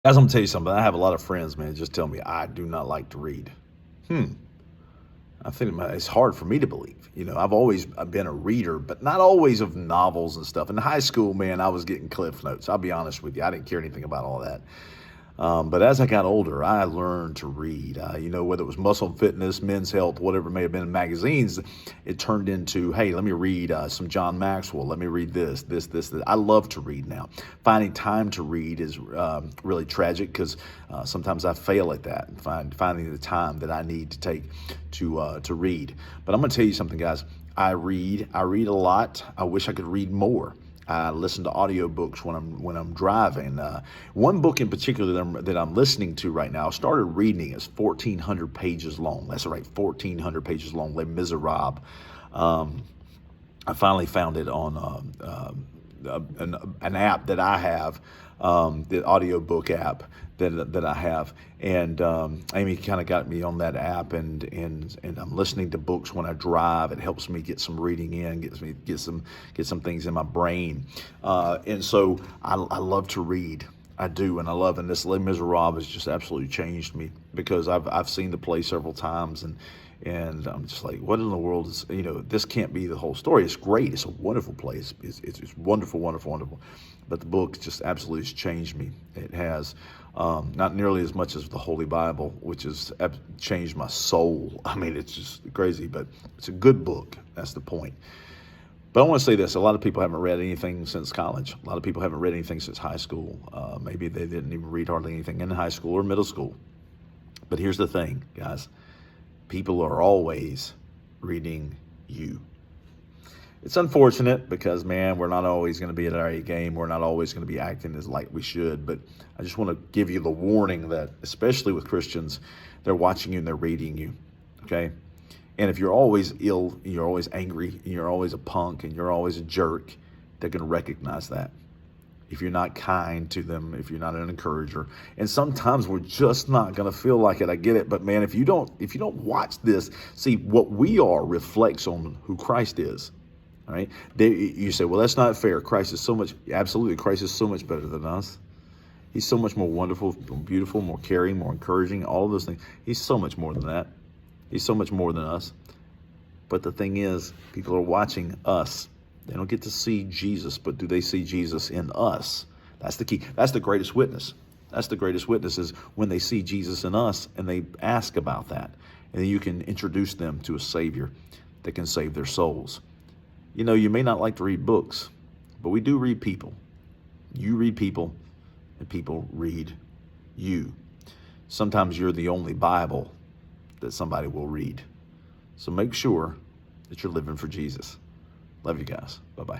Guys, I'm gonna tell you something. I have a lot of friends, man, just tell me I do not like to read. Hmm. I think it's hard for me to believe. I've been a reader, but not always of novels and stuff. In high school, man, I was getting Cliff Notes. I'll be honest with you. I didn't care anything about all that. But as I got older, I learned to read. Whether it was Muscle Fitness, Men's Health, whatever it may have been in magazines, it turned into, hey, let me read some John Maxwell. Let me read this. I love to read now. Finding time to read is really tragic because sometimes I fail at that and finding the time that I need to take to read. But I'm going to tell you something, guys. I read a lot. I wish I could read more. I listen to audiobooks when I'm driving. One book in particular that I'm listening to right now, I started reading, is 1,400 pages long. That's right, 1,400 pages long. Les Miserables. Um, I finally found it on an app that I have, the audiobook app that I have, and Amy kind of got me on that app, and I'm listening to books when I drive. It helps me get some reading in, get some things in my brain, and so I love to read. I do, and I love, and this Les Miserables has just absolutely changed me because I've seen the play several times, and I'm just like, what in the world is, this can't be the whole story. It's great. It's a wonderful play. It's wonderful, wonderful, wonderful. But the book just absolutely has changed me. It has, not nearly as much as the Holy Bible, which has changed my soul. I mean, it's just crazy, but it's a good book. That's the point. But I want to say this. A lot of people haven't read anything since college. A lot of people haven't read anything since high school. Maybe they didn't even read hardly anything in high school or middle school. But here's the thing, guys. People are always reading you. It's unfortunate because, man, we're not always going to be at our A game. We're not always going to be acting as like we should. But I just want to give you the warning that, especially with Christians, they're watching you and they're reading you. Okay? And if you're always ill, you're always angry, and you're always a punk, and you're always a jerk, they're going to recognize that. If you're not kind to them, if you're not an encourager, and sometimes we're just not going to feel like it. I get it, but man, if you don't watch this, see, what we are reflects on who Christ is. All right, you say, well, that's not fair. Christ is so much, absolutely, Christ is so much better than us. He's so much more wonderful, more beautiful, more caring, more encouraging, all of those things. He's so much more than that. He's so much more than us. But the thing is, people are watching us. They don't get to see Jesus, but do they see Jesus in us? That's the key. That's the greatest witness. That's the greatest witness, is when they see Jesus in us and they ask about that. And then you can introduce them to a Savior that can save their souls. You may not like to read books, but we do read people. You read people, and people read you. Sometimes you're the only Bible that somebody will read. So make sure that you're living for Jesus. Love you guys. Bye-bye.